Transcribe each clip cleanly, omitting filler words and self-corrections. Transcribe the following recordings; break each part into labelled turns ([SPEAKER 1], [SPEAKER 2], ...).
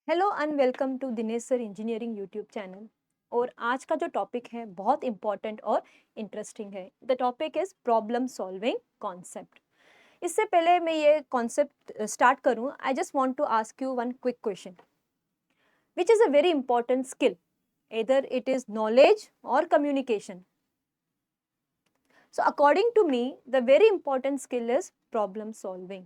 [SPEAKER 1] Hello and welcome to Dinesh sir engineering YouTube channel. और आज का जो टॉपिक है बहुत इम्पॉर्टेंट और इंटरेस्टिंग है। The topic is problem solving concept. इससे पहले मैं ये कॉन्सेप्ट स्टार्ट करूं, I just want to ask you one quick question, which is a very important skill, either it is knowledge or communication. So according to me, the very important skill is problem solving.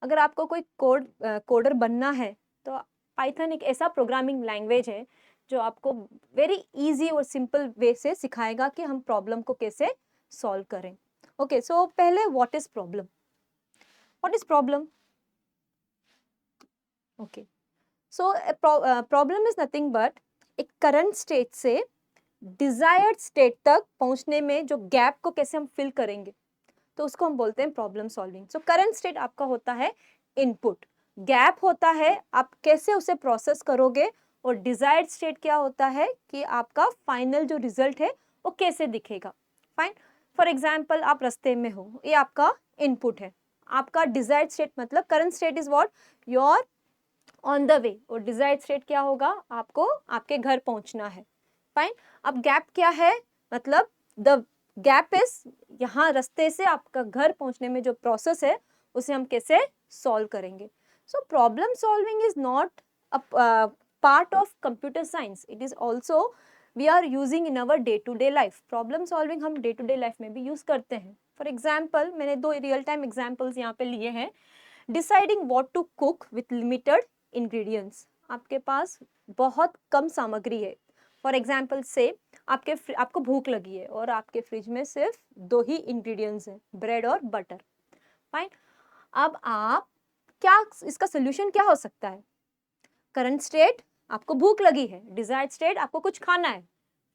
[SPEAKER 1] अगर आपको कोई coder बनना है तो Python एक ऐसा programming language है जो आपको वेरी इजी और सिंपल वे से सिखाएगा कि हम प्रॉब्लम को कैसे सॉल्व करें। ओके, सो पहले what is problem? What is problem? Okay, so problem is nothing but एक करंट स्टेट से डिजायर्ड स्टेट तक पहुंचने में जो गैप को कैसे हम फिल करेंगे, तो उसको हम बोलते हैं problem solving. So current state आपका होता है इनपुट, गैप होता है आप कैसे उसे प्रोसेस करोगे, और डिजायर्ड स्टेट क्या होता है कि आपका फाइनल जो रिजल्ट है वो कैसे दिखेगा। फाइन, फॉर एग्जाम्पल आप रास्ते में हो, ये आपका इनपुट है। आपका डिजायर्ड स्टेट मतलब current state is what, your on the way, और डिजायर्ड स्टेट क्या होगा, आपको आपके घर पहुंचना है। फाइन, अब गैप क्या है, मतलब द गैप इज यहाँ रास्ते से आपका घर पहुंचने में जो प्रोसेस है उसे हम कैसे सॉल्व करेंगे। So problem solving is not a part of computer science, it is also we are using in our day to day life. Problem solving हम डे टू डे लाइफ में भी यूज करते हैं। फॉर एग्जाम्पल, मैंने दो real time examples यहाँ पे लिए हैं। Deciding what to cook with limited ingredients, आपके पास बहुत कम सामग्री है। फॉर एग्जाम्पल से आपको भूख लगी है और आपके फ्रिज में सिर्फ दो ही इंग्रेडिएंट्स हैं, ब्रेड और बटर। फाइन, अब आप क्या, इसका सोल्यूशन क्या हो सकता है? करंट स्टेट आपको भूख लगी है, डिजायर्ड स्टेट आपको कुछ खाना है।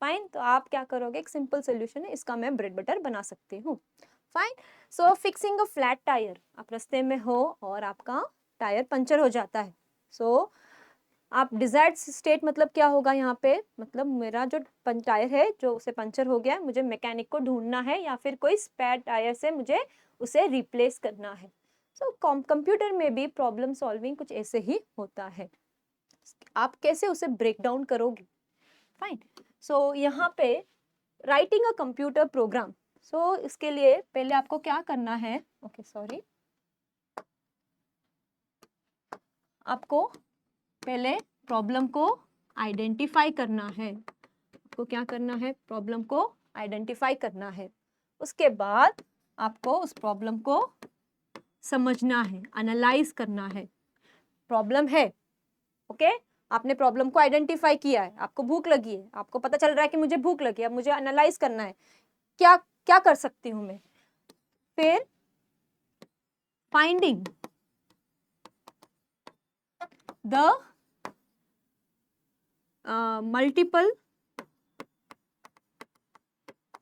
[SPEAKER 1] फाइन, तो आप क्या करोगे, एक सिंपल सोल्यूशन है, इसका मैं ब्रेड बटर बना सकती हूँ। Fine, so fixing a flat tyre, आप रास्ते में हो और आपका टायर पंचर हो जाता है। सो आप डिजायर्ड स्टेट मतलब क्या होगा यहाँ पे, मतलब मेरा जो टायर है जो उसे पंचर हो गया है, मुझे मैकेनिक को ढूंढना है या फिर कोई स्पेयर टायर से मुझे उसे रिप्लेस करना है। सो कंप्यूटर में भी प्रॉब्लम सॉल्विंग कुछ ऐसे ही होता है, आप कैसे उसे ब्रेक डाउन करोगे। फाइन, सो यहाँ पे राइटिंग अ कंप्यूटर प्रोग्राम, सो इसके लिए पहले आपको क्या करना है, ओके सॉरी, आपको पहले प्रॉब्लम को आइडेंटिफाई करना है। आपको क्या करना है, प्रॉब्लम को आइडेंटिफाई करना है। उसके बाद आपको उस प्रॉब्लम को समझना है, एनालाइज करना है। प्रॉब्लम है, ओके, आपने प्रॉब्लम को आइडेंटिफाई किया है, आपको भूख लगी है, आपको पता चल रहा है कि मुझे भूख लगी है, अब मुझे एनालाइज करना है क्या क्या कर सकती हूँ मैं। फिर फाइंडिंग द मल्टीपल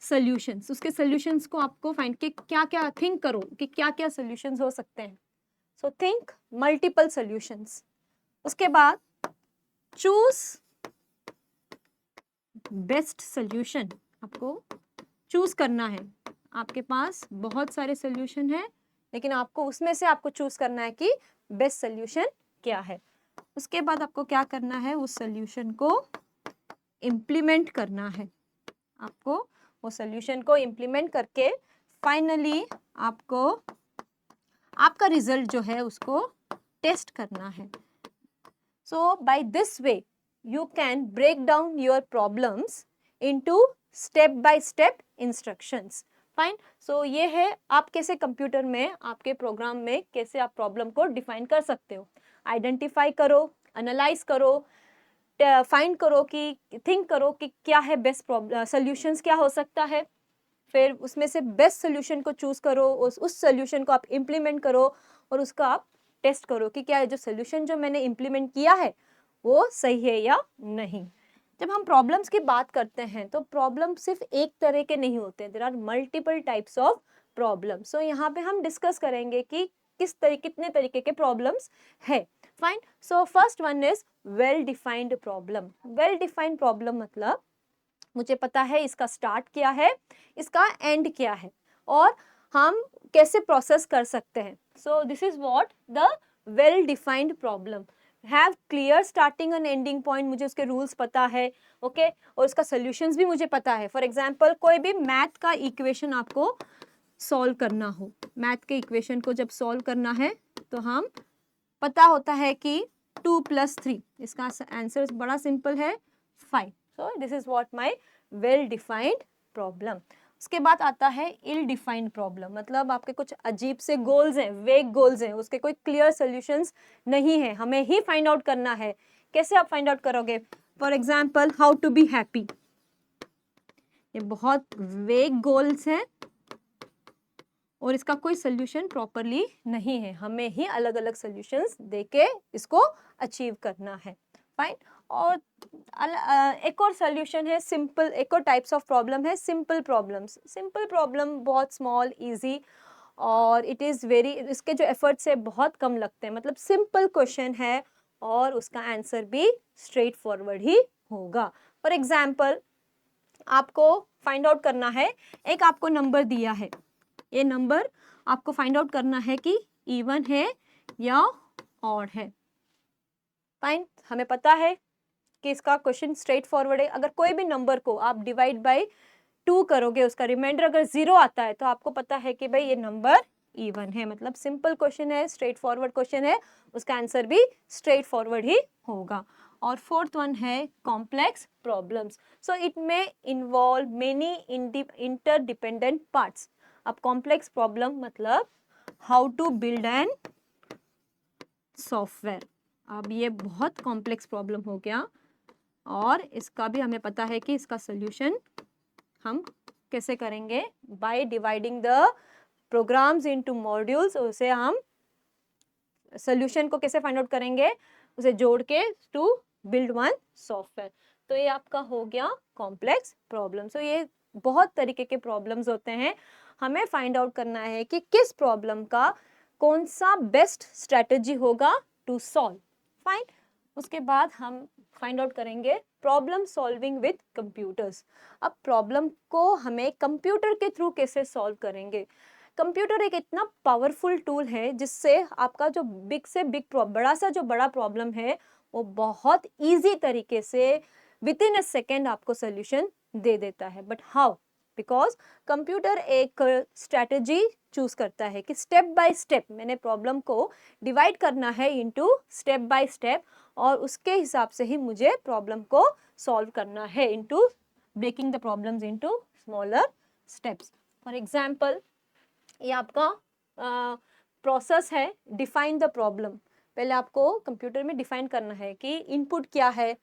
[SPEAKER 1] सॉल्यूशंस, उसके सॉल्यूशंस को आपको फाइंड कि क्या क्या, थिंक करो कि क्या क्या सॉल्यूशंस हो सकते हैं। So think multiple solutions. उसके बाद चूज बेस्ट सॉल्यूशन, आपको चूज करना है। आपके पास बहुत सारे सॉल्यूशन हैं, लेकिन आपको उसमें से आपको चूज करना है कि बेस्ट सॉल्यूशन क्या है। उसके बाद आपको क्या करना है, उस सॉल्यूशन को इम्प्लीमेंट करना है। आपको वो सॉल्यूशन को इम्प्लीमेंट करके फाइनली आपको आपका रिजल्ट जो है उसको टेस्ट करना है। So by this way you can break down your problems into step by step instructions. Fine, so ये है आप कैसे कंप्यूटर में आपके प्रोग्राम में कैसे आप प्रॉब्लम को डिफाइन कर सकते हो। आइडेंटिफाई करो, एनालाइज करो, फाइंड करो कि थिंक करो कि क्या है बेस्ट सॉल्यूशंस क्या हो सकता है। फिर उसमें से बेस्ट सोल्यूशन को चूज करो, उस सोल्यूशन को आप इम्प्लीमेंट करो और उसका आप टेस्ट करो कि क्या जो सोल्यूशन जो मैंने इम्प्लीमेंट किया है वो सही है या नहीं। जब हम प्रॉब्लम्स की बात करते हैं तो प्रॉब्लम सिर्फ एक तरह के नहीं होते, there are multiple types of problem. So यहाँ पे हम डिस्कस करेंगे कि कितने तरीके के प्रॉब्लम्स है। Fine, so first one is well defined problem. Well defined problem मतलब मुझे पता है इसका स्टार्ट क्या है, इसका एंड क्या है, और हम कैसे प्रोसेस कर सकते हैं। So this is what the well defined problem. Have clear starting and ending point, मुझे उसके रूल्स पता है, ओके और उसका सॉल्यूशंस भी मुझे पता है। फॉर एग्जांपल कोई भी मैथ का इक्वेशन आपको सॉल्व करना हो, मैथ के इक्वेशन को जब सॉल्व करना है तो हम पता होता है कि 2 + 3, इसका आंसर बड़ा सिंपल है 5। So this is what my well defined problem. उसके बाद आता है इल डिफाइंड प्रॉब्लम, मतलब आपके कुछ अजीब से गोल्स हैं, वेग गोल्स हैं, उसके कोई क्लियर सॉल्यूशंस नहीं है, हमें ही फाइंड आउट करना है। कैसे आप फाइंड आउट करोगे? For example how to be happy, ये बहुत वेग गोल्स हैं और इसका कोई सोल्यूशन प्रॉपरली नहीं है, हमें ही अलग अलग सोल्यूशंस देके इसको अचीव करना है। फाइन। और एक और सोल्यूशन है सिंपल, एक और टाइप्स ऑफ प्रॉब्लम है सिंपल प्रॉब्लम्स। सिंपल प्रॉब्लम बहुत स्मॉल, इजी और इट इज़ वेरी, इसके जो एफर्ट्स है बहुत कम लगते हैं, मतलब सिंपल क्वेश्चन है और उसका आंसर भी स्ट्रेट फॉरवर्ड ही होगा। फॉर एग्जाम्पल आपको फाइंड आउट करना है, एक आपको नंबर दिया है, ये नंबर आपको फाइंड आउट करना है कि इवन है या ऑड है। फाइन, हमें पता है कि इसका क्वेश्चन स्ट्रेट फॉरवर्ड है। अगर कोई भी नंबर को आप डिवाइड बाय 2 करोगे, उसका रिमाइंडर अगर 0 आता है तो आपको पता है कि भाई ये नंबर इवन है, मतलब सिंपल क्वेश्चन है, स्ट्रेट फॉरवर्ड क्वेश्चन है, उसका आंसर भी स्ट्रेट फॉरवर्ड ही होगा। और फोर्थ वन है complex problems, so it may involve many interdependent parts. अब कॉम्प्लेक्स प्रॉब्लम मतलब how to build an software. अब ये बहुत कॉम्प्लेक्स प्रॉब्लम हो गया और इसका भी हमें पता है कि इसका सोल्यूशन हम कैसे करेंगे, by dividing the programs into modules. उसे हम सोल्यूशन को कैसे फाइंड आउट करेंगे, उसे जोड़ के टू बिल्ड वन सॉफ्टवेयर। तो ये आपका हो गया कॉम्प्लेक्स प्रॉब्लम। सो ये बहुत तरीके के प्रॉब्लम्स होते हैं, हमें फाइंड आउट करना है कि किस प्रॉब्लम का कौन सा बेस्ट स्ट्रेटजी होगा टू सॉल्व। फाइन। उसके बाद हम फाइंड आउट करेंगे प्रॉब्लम सॉल्विंग विद कंप्यूटर्स। अब प्रॉब्लम को हमें कंप्यूटर के थ्रू कैसे सॉल्व करेंगे। कंप्यूटर एक इतना पावरफुल टूल है जिससे आपका जो बिग से बिग बड़ा सा जो बड़ा प्रॉब्लम है वो बहुत इजी तरीके से विद इन अ सेकेंड आपको सोल्यूशन दे देता है। But how? बिकॉज कंप्यूटर एक स्ट्रैटेजी चूज करता है कि स्टेप बाय स्टेप मैंने प्रॉब्लम को डिवाइड करना है इनटू स्टेप बाय स्टेप और उसके हिसाब से ही मुझे प्रॉब्लम को सॉल्व करना है into breaking the problems into smaller steps. For example ये आपका प्रोसेस है डिफाइन द प्रॉब्लम। पहले आपको कंप्यूटर में डिफाइन करना है कि इनपुट क्या है,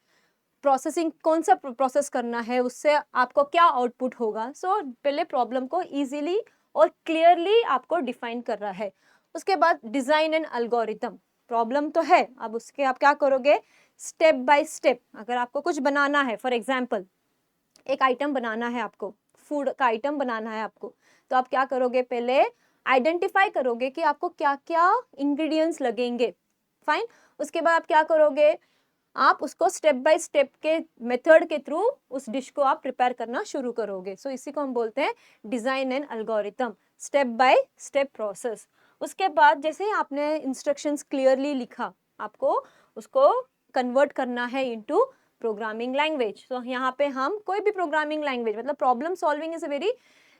[SPEAKER 1] प्रोसेसिंग कौन सा प्रोसेस करना है, उससे आपको क्या आउटपुट होगा। सो पहले प्रॉब्लम को इजीली और क्लियरली आपको डिफाइन कर रहा है। उसके बाद डिजाइन एंड एल्गोरिथम, प्रॉब्लम तो है, अब उसके आप क्या करोगे स्टेप बाय स्टेप। अगर आपको कुछ बनाना है, फॉर एग्जाम्पल एक आइटम बनाना है, आपको फूड का आइटम बनाना है आपको, तो आप क्या करोगे पहले आइडेंटिफाई करोगे कि आपको क्या क्या इंग्रेडिएंट्स लगेंगे। फाइन। उसके बाद आप क्या करोगे, आप उसको स्टेप बाय स्टेप के मेथड के थ्रू उस डिश को आप प्रिपेयर करना शुरू करोगे। सो इसी को हम बोलते हैं design and algorithm, step by step process. उसके बाद जैसे ही आपने इंस्ट्रक्शंस क्लियरली लिखा, आपको उसको कन्वर्ट करना है इनटू प्रोग्रामिंग लैंग्वेज। तो यहाँ पे हम कोई भी प्रोग्रामिंग लैंग्वेज, मतलब problem solving is a very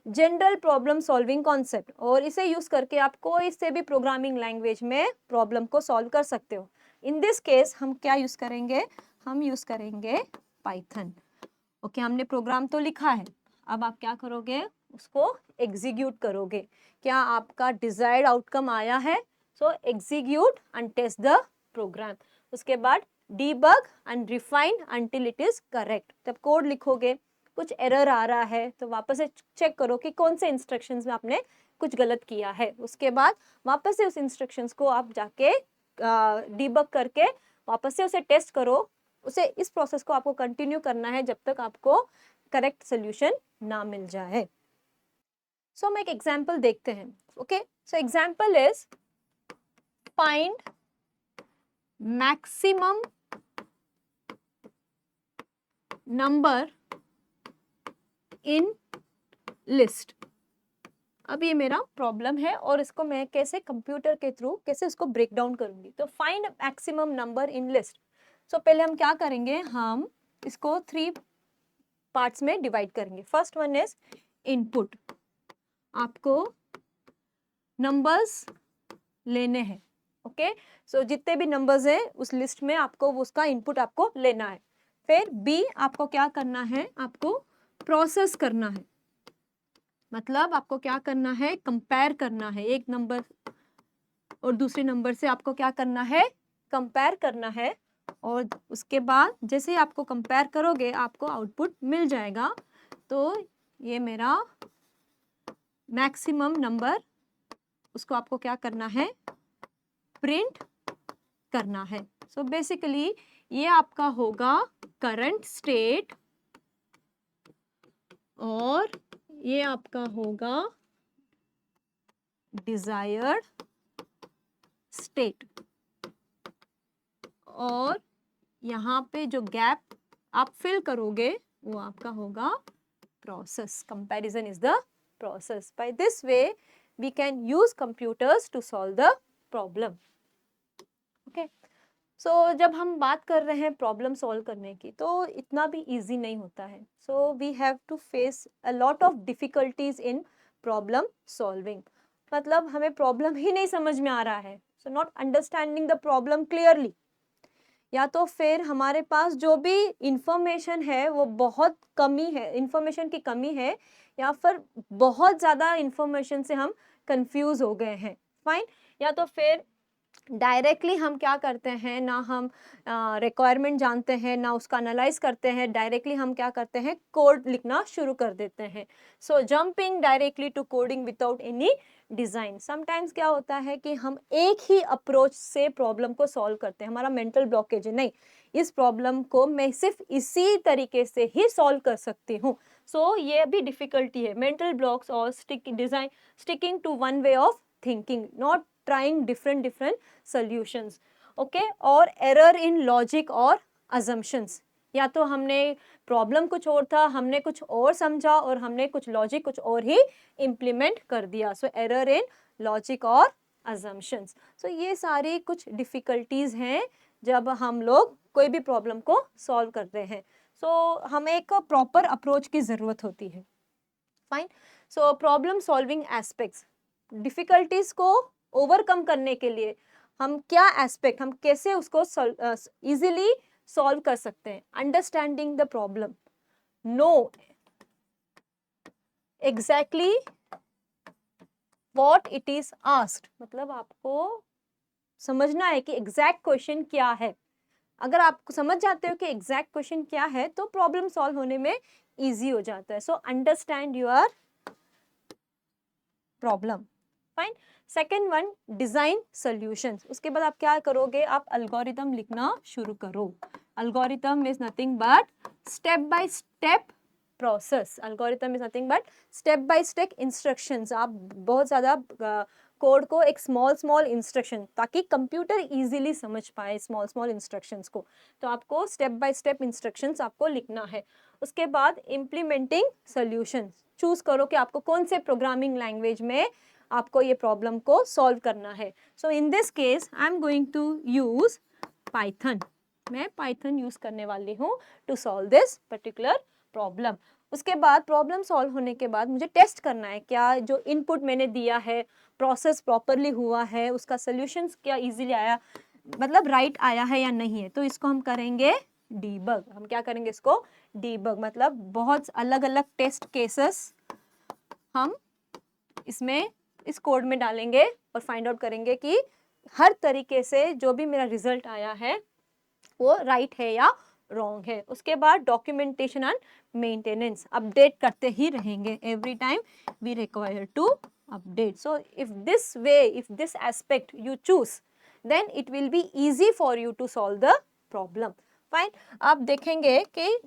[SPEAKER 1] general problem solving concept और इसे यूज करके आप कोई से भी प्रोग्रामिंग लैंग्वेज में प्रॉब्लम को सॉल्व कर सकते हो। इन दिस केस हम क्या यूज करेंगे, हम यूज करेंगे पाइथन। ओके, हमने प्रोग्राम तो लिखा है, अब आप क्या करोगे उसको एग्जीक्यूट करोगे। क्या आपका डिजायर्ड आउटकम आया है? So execute and test the program. उसके बाद debug and refine until it is correct. जब कोड लिखोगे कुछ एरर आ रहा है तो वापस से चेक करो कि कौन से इंस्ट्रक्शंस में आपने कुछ गलत किया है। उसके बाद वापस से उस इंस्ट्रक्शंस को आप जाके डीबग करके वापस से उसे टेस्ट करो। उसे इस प्रोसेस को आपको कंटिन्यू करना है जब तक आपको करेक्ट सोल्यूशन ना मिल जाए। सो हम एक एग्जांपल देखते हैं। Okay, so example is find maximum number in list. अब ये मेरा प्रॉब्लम है और इसको मैं कैसे कंप्यूटर के थ्रू कैसे इसको ब्रेक डाउन करूंगी। तो find maximum number in list. So पहले हम क्या करेंगे, हम इसको 3 पार्ट्स में डिवाइड करेंगे। First one is input. आपको नंबर्स लेने हैं, ओके। सो जितने भी नंबर्स हैं उस लिस्ट में आपको उसका इनपुट आपको लेना है। फिर बी, आपको क्या करना है, आपको प्रोसेस करना है। मतलब आपको क्या करना है, कंपेयर करना है। एक नंबर और दूसरे नंबर से आपको क्या करना है, कंपेयर करना है। और उसके बाद जैसे ही आपको कंपेयर करोगे आपको आउटपुट मिल जाएगा। तो ये मेरा मैक्सिमम नंबर, उसको आपको क्या करना है, प्रिंट करना है। सो बेसिकली ये आपका होगा करंट स्टेट और ये आपका होगा डिजायर्ड स्टेट। और यहाँ पे जो गैप आप फिल करोगे वो आपका होगा process. Comparison is the process. By this way we can use computers to solve the problem, okay. So जब हम बात कर रहे हैं प्रॉब्लम सॉल्व करने की तो इतना भी इजी नहीं होता है। So we have to face a lot of difficulties in problem solving. मतलब हमें प्रॉब्लम ही नहीं समझ में आ रहा है, so not understanding the problem clearly, या तो फिर हमारे पास जो भी इंफॉर्मेशन है वो बहुत कमी है, इंफॉर्मेशन की कमी है, या फिर बहुत ज़्यादा इंफॉर्मेशन से हम कंफ्यूज हो गए हैं, फाइन। या तो फिर डायरेक्टली हम क्या करते हैं, ना हम रिक्वायरमेंट जानते हैं ना उसका एनालाइज करते हैं, डायरेक्टली हम क्या करते हैं, कोड लिखना शुरू कर देते हैं। So jumping directly to coding without any design. Sometimes क्या होता है कि हम एक ही अप्रोच से प्रॉब्लम को सॉल्व करते हैं, हमारा मेंटल ब्लॉकेज है, नहीं इस प्रॉब्लम को मैं सिर्फ इसी तरीके से ही सॉल्व कर सकती हूँ। सो ये भी डिफिकल्टी है, मेंटल ब्लॉक्स और sticking to one way of thinking, not trying different solutions, okay। और error in logic और assumptions, या तो हमने प्रॉब्लम कुछ और था, हमने कुछ और समझा और हमने कुछ लॉजिक कुछ और ही इम्प्लीमेंट कर दिया। सो एरर इन लॉजिक और assumptions। सो ये सारी कुछ डिफिकल्टीज हैं जब हम लोग कोई भी प्रॉब्लम को सॉल्व करते हैं। सो हमें एक प्रॉपर अप्रोच की ज़रूरत होती है, फाइन। सो प्रॉब्लम सॉल्विंग एस्पेक्ट्स, डिफिकल्टीज को ओवरकम करने के लिए हम क्या एस्पेक्ट, हम कैसे उसको इजीली सॉल्व कर सकते हैं। Understanding the problem, know exactly what it is asked, मतलब आपको समझना है कि एग्जैक्ट क्वेश्चन क्या है। अगर आप समझ जाते हो कि एग्जैक्ट क्वेश्चन क्या है तो प्रॉब्लम सॉल्व होने में इजी हो जाता है। So understand your problem, fine. Second one, design solutions. उसके बाद आप क्या करोगे, आप अल्गोरिथम लिखना शुरू करो। Algorithm is nothing but step by step process. Algorithm is nothing but step by step instructions. आप बहुत ज़्यादा कोड को एक स्मॉल इंस्ट्रक्शन, ताकि कंप्यूटर इजीली समझ पाए स्मॉल इंस्ट्रक्शंस को, तो आपको स्टेप बाय स्टेप इंस्ट्रक्शंस आपको लिखना है। उसके बाद इम्प्लीमेंटिंग सॉल्यूशंस, चूज करो कि आपको कौन से प्रोग्रामिंग लैंग्वेज में आपको ये प्रॉब्लम को सॉल्व करना है। So in this case I am going to use Python. मैं पाइथन यूज करने वाली हूँ to solve this particular problem. उसके बाद प्रॉब्लम सॉल्व होने के बाद मुझे टेस्ट करना है क्या जो इनपुट मैंने दिया है प्रोसेस प्रॉपरली हुआ है, उसका सोल्यूशन क्या इजीली आया, मतलब राइट आया है या नहीं है। तो इसको हम करेंगे डीबग। हम क्या करेंगे इसको, डीबग, मतलब बहुत अलग अलग टेस्ट केसेस हम इसमें इस कोड में डालेंगे और फाइंड आउट करेंगे कि हर तरीके से जो भी मेरा रिजल्ट आया है वो राइट है या रॉन्ग है। उसके बाद डॉक्यूमेंटेशन एंड मेंटेनेंस, अपडेट करते ही रहेंगे, every time we require to update. So if this way, if this aspect you choose, then it will be easy for you to solve the problem, fine. आप देखेंगे कि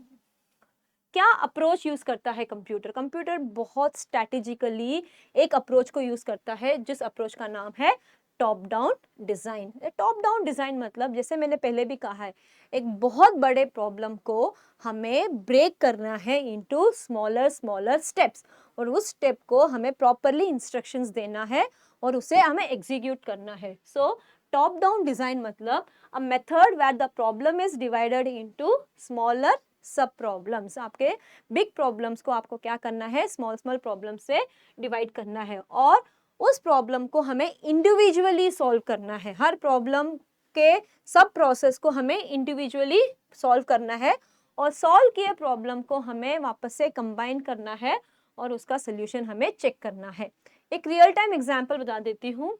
[SPEAKER 1] क्या approach use करता है computer. Computer बहुत strategically एक approach को use करता है जिस अप्रोच का नाम है top down design. Top down design मतलब जैसे मैंने पहले भी कहा है, एक बहुत बड़े प्रॉब्लम को हमें ब्रेक करना है इनटू स्मॉलर स्मॉलर स्टेप्स, और उस स्टेप को हमें प्रॉपरली इंस्ट्रक्शंस देना है और उसे हमें एग्जीक्यूट करना है। सो टॉप डाउन डिज़ाइन मतलब a method where the problem is divided into smaller sub problems. आपके बिग प्रॉब्लम्स को आपको क्या करना है, स्मॉल स्मॉल प्रॉब्लम से डिवाइड करना है, और उस प्रॉब्लम को हमें इंडिविजुअली सॉल्व करना है। हर प्रॉब्लम के सब प्रोसेस को हमें इंडिविजुअली सॉल्व करना है, और सॉल्व किए प्रॉब्लम को हमें वापस से कंबाइन करना है और उसका सोल्यूशन हमें चेक करना है। एक रियल टाइम एग्जांपल बता देती हूँ।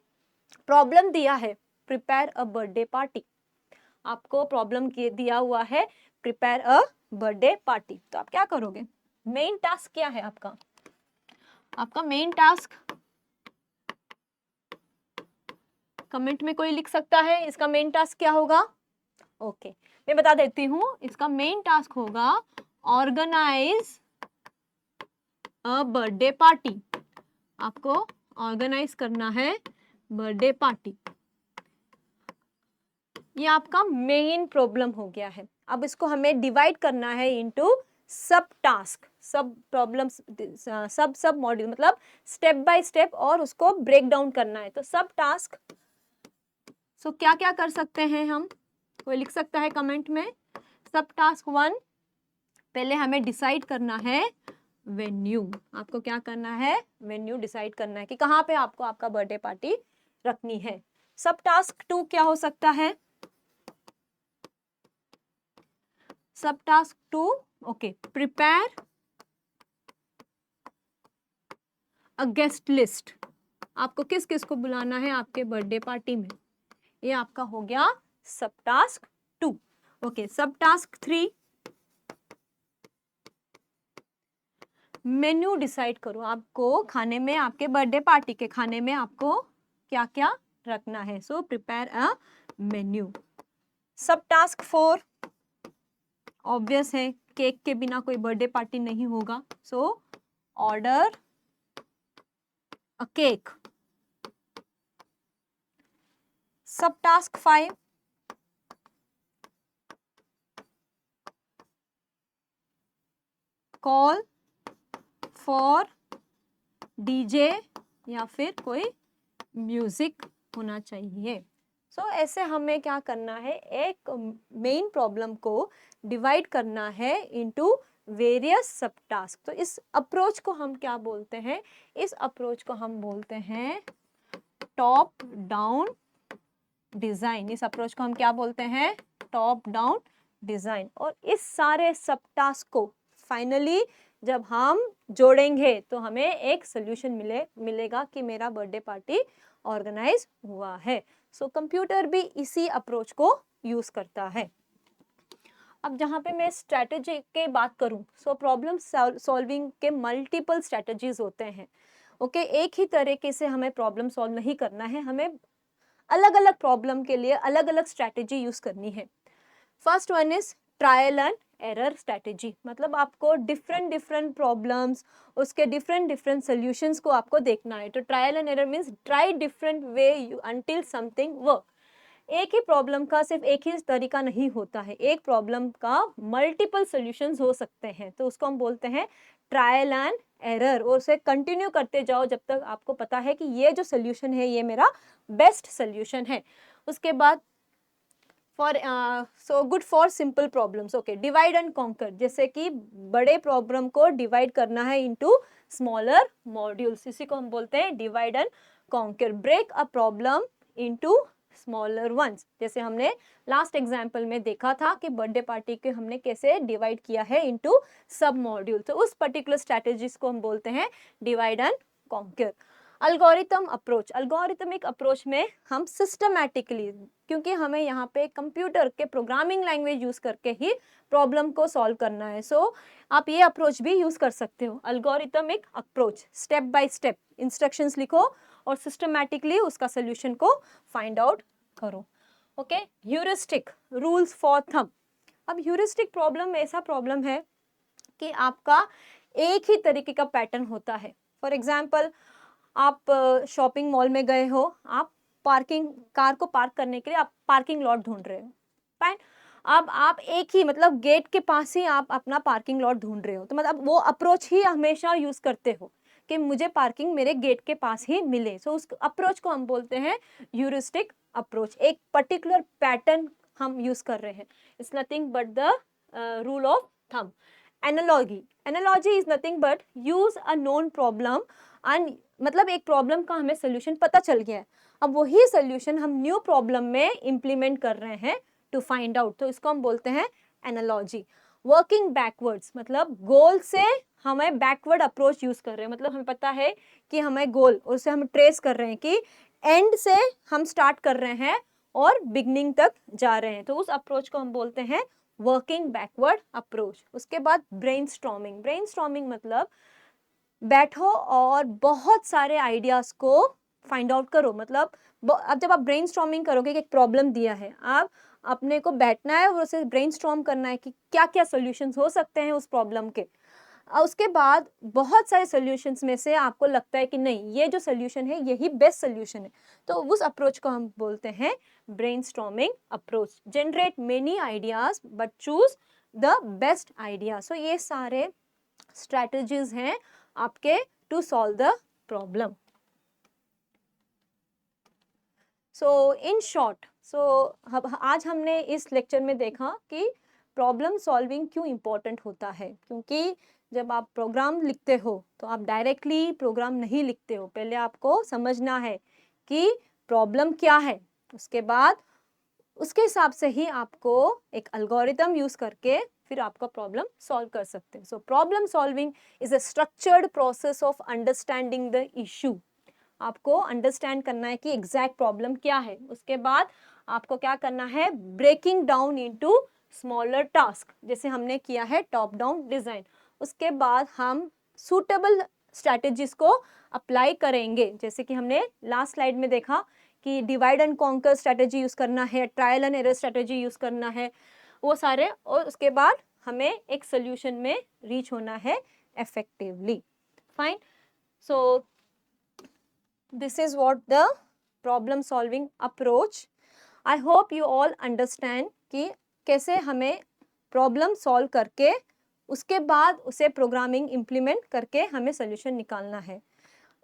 [SPEAKER 1] प्रॉब्लम दिया है प्रिपेयर अ बर्थडे पार्टी। आपको प्रॉब्लम दिया हुआ है प्रिपेयर अ बर्थडे पार्टी, तो आप क्या करोगे? मेन टास्क क्या है आपका? आपका मेन टास्क कमेंट में कोई लिख सकता है, इसका मेन टास्क क्या होगा? ओके, मैं बता देती हूँ। इसका मेन टास्क होगा ऑर्गेनाइज अ बर्थडे पार्टी। आपको ऑर्गेनाइज करना है बर्थडे पार्टी। ये आपका मेन प्रॉब्लम हो गया है। अब इसको हमें डिवाइड करना है इनटू सब टास्क, सब प्रॉब्लम्स, सब मॉड्यूल, मतलब स्टेप बाय स्टेप, और उसको ब्रेक डाउन करना है। तो सब टास्क, सो क्या क्या कर सकते हैं हम? कोई लिख सकता है कमेंट में। सब टास्क 1, पहले हमें डिसाइड करना है वेन्यू। आपको क्या करना है? वेन्यू डिसाइड करना है कि कहाँ पे आपको आपका बर्थडे पार्टी रखनी है। सब टास्क 2 क्या हो सकता है? सब task 2, okay, prepare a guest list. आपको किस किस को बुलाना है आपके बर्थडे पार्टी में, ये आपका हो गया सब टास्क 2। ओके, सब टास्क 3, मेन्यू डिसाइड करो। आपको खाने में, आपके बर्थडे पार्टी के खाने में आपको क्या क्या रखना है। So prepare a menu. सब टास्क 4, ऑब्वियस है, केक के बिना कोई बर्थडे पार्टी नहीं होगा। सो ऑर्डर अ केक। सब टास्क 5, कॉल फॉर डीजे या फिर कोई म्यूजिक होना चाहिए। सो ऐसे हमें क्या करना है, एक मेन प्रॉब्लम को डिवाइड करना है इनटू वेरियस सब टास्क। तो इस अप्रोच को हम क्या बोलते हैं? इस अप्रोच को हम बोलते हैं टॉप डाउन डिजाइन। इस अप्रोच को हम क्या बोलते हैं? Top down design. और इस सारे सब टास्क को फाइनली जब हम जोड़ेंगे तो हमें एक सोल्यूशन मिलेगा कि मेरा बर्थडे पार्टी ऑर्गेनाइज हुआ है। सो कंप्यूटर भी इसी अप्रोच को यूज करता है। अब जहाँ पे मैं स्ट्रैटेजी की बात करूँ, सो प्रॉब्लम सॉल्विंग के मल्टीपल स्ट्रैटेजीज होते हैं। ओके, एक ही तरीके से हमें प्रॉब्लम सॉल्व नहीं करना है, हमें अलग अलग प्रॉब्लम के लिए अलग अलग स्ट्रैटेजी यूज करनी है। First one is trial and error strategy. मतलब आपको डिफरेंट डिफरेंट प्रॉब्लम्स, उसके डिफरेंट डिफरेंट सॉल्यूशंस को आपको देखना है। तो trial and error means try different way until something work. एक ही प्रॉब्लम का सिर्फ एक ही तरीका नहीं होता है, एक प्रॉब्लम का मल्टीपल सॉल्यूशंस हो सकते हैं। तो उसको हम बोलते हैं ट्रायल एंड एरर, और उसे कंटिन्यू करते जाओ जब तक आपको पता है कि ये जो सोल्यूशन है ये मेरा बेस्ट सोल्यूशन है। उसके बाद for so good for simple problems. Okay, divide and conquer, जैसे कि बड़े प्रॉब्लम को डिवाइड करना है इनटू स्मॉलर मॉड्यूल्स, इसी को हम बोलते हैं divide and conquer. Break a problem into smaller ones, जैसे हमने लास्ट एग्जाम्पल में देखा था कि बर्थडे पार्टी के हमने कैसे डिवाइड किया है इनटू सब मॉड्यूल। तो उस पर्टिकुलर स्ट्रैटेजीज को हम बोलते हैं divide and conquer. Algorithm approach, algorithmic approach में हम सिस्टमैटिकली, क्योंकि हमें यहाँ पे कंप्यूटर के प्रोग्रामिंग लैंग्वेज यूज करके ही प्रॉब्लम को सॉल्व करना है। सो आप ये अप्रोच भी यूज कर सकते हो, algorithmic approach. Step by step instructions लिखो और सिस्टमैटिकली उसका सोल्यूशन को फाइंड आउट करो। Okay, heuristic, rules for thumb. अब ह्यूरिस्टिक प्रॉब्लम ऐसा प्रॉब्लम है कि आपका एक ही तरीके का पैटर्न होता है। फॉर एग्जाम्पल, आप शॉपिंग मॉल में गए हो, आप कार को पार्क करने के लिए आप पार्किंग लॉट ढूंढ रहे हो, फाइन। अब आप एक ही मतलब गेट के पास ही आप अपना पार्किंग लॉट ढूंढ रहे हो, तो मतलब वो अप्रोच ही हमेशा यूज करते हो कि मुझे पार्किंग मेरे गेट के पास ही मिले। सो उस अप्रोच को हम बोलते हैं ह्यूरिस्टिक अप्रोच। एक पर्टिकुलर पैटर्न हम यूज कर रहे हैं, it's nothing but the rule of thumb. Analogy is nothing but use a known problem and मतलब एक प्रॉब्लम का हमें सोल्यूशन पता चल गया है, अब वही सोल्यूशन हम न्यू प्रॉब्लम में इम्प्लीमेंट कर रहे हैं टू फाइंड आउट, तो इसको हम बोलते हैं एनालॉजी। वर्किंग बैकवर्ड्स मतलब गोल से हमें बैकवर्ड अप्रोच यूज कर रहे हैं, मतलब हमें पता है कि हमें गोल, उसे हम ट्रेस कर रहे हैं कि एंड से हम स्टार्ट कर रहे हैं और बिगनिंग तक जा रहे हैं, तो उस अप्रोच को हम बोलते हैं वर्किंग बैकवर्ड अप्रोच। उसके बाद ब्रेनस्टॉर्मिंग मतलब बैठो और बहुत सारे आइडियाज को फाइंड आउट करो। मतलब अब जब आप ब्रेनस्टॉर्मिंग करोगे कि एक प्रॉब्लम दिया है, आप अपने को बैठना है और उसे ब्रेनस्टॉर्म करना है कि क्या क्या सॉल्यूशंस हो सकते हैं उस प्रॉब्लम के। उसके बाद बहुत सारे सॉल्यूशंस में से आपको लगता है कि नहीं, ये जो सॉल्यूशन है यही बेस्ट सॉल्यूशन है, तो उस अप्रोच को हम बोलते हैं brainstorming approach. Generate many ideas but choose the best idea. So ये सारे स्ट्रैटेजीज हैं आपके to solve the problem. So in short, आज हमने इस लेक्चर में देखा कि प्रॉब्लम सॉल्विंग क्यों इम्पोर्टेंट होता है, क्योंकि जब आप प्रोग्राम लिखते हो तो आप डायरेक्टली प्रोग्राम नहीं लिखते हो, पहले आपको समझना है कि प्रॉब्लम क्या है, उसके बाद उसके हिसाब से ही आपको एक एल्गोरिथम यूज करके फिर आपका प्रॉब्लम सॉल्व कर सकते हैं। सो problem solving is a structured process of understanding the issue. आपको अंडरस्टैंड करना है कि एग्जैक्ट प्रॉब्लम क्या है, उसके बाद आपको क्या करना है, breaking down into smaller task, जैसे हमने किया है टॉप डाउन डिजाइन। उसके बाद हम सूटेबल स्ट्रैटेजीज को अप्लाई करेंगे, जैसे कि हमने लास्ट स्लाइड में देखा कि divide and conquer strategy use करना है, trial and error strategy use करना है, वो सारे, और उसके बाद हमें एक सोल्यूशन में रीच होना है effectively. Fine. So this is what the problem solving approach. I hope you all understand कि कैसे हमें प्रॉब्लम सॉल्व करके उसके बाद उसे प्रोग्रामिंग इम्प्लीमेंट करके हमें सोल्यूशन निकालना है।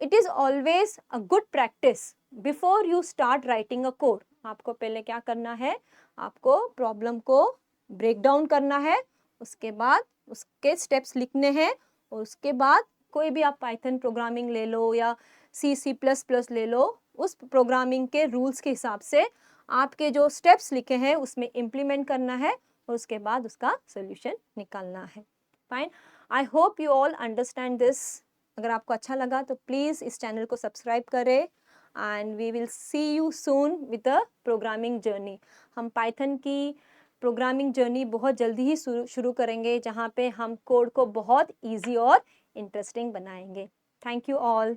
[SPEAKER 1] It is always a good practice before you start writing a code. आपको पहले क्या करना है, आपको प्रॉब्लम को ब्रेक डाउन करना है, उसके बाद उसके स्टेप्स लिखने हैं, और उसके बाद कोई भी आप पाइथन प्रोग्रामिंग ले लो या C++ ले लो, उस प्रोग्रामिंग के रूल्स के हिसाब से आपके जो स्टेप्स लिखे हैं उसमें इम्प्लीमेंट करना है, और उसके बाद उसका सोल्यूशन निकालना है। Fine, I hope you all understand this. अगर आपको अच्छा लगा तो प्लीज़ इस चैनल को सब्सक्राइब करें, and we will see you soon with the programming journey. हम पाइथन की प्रोग्रामिंग जर्नी बहुत जल्दी ही शुरू करेंगे, जहाँ पे हम कोड को बहुत ईजी और इंटरेस्टिंग बनाएंगे। Thank you all.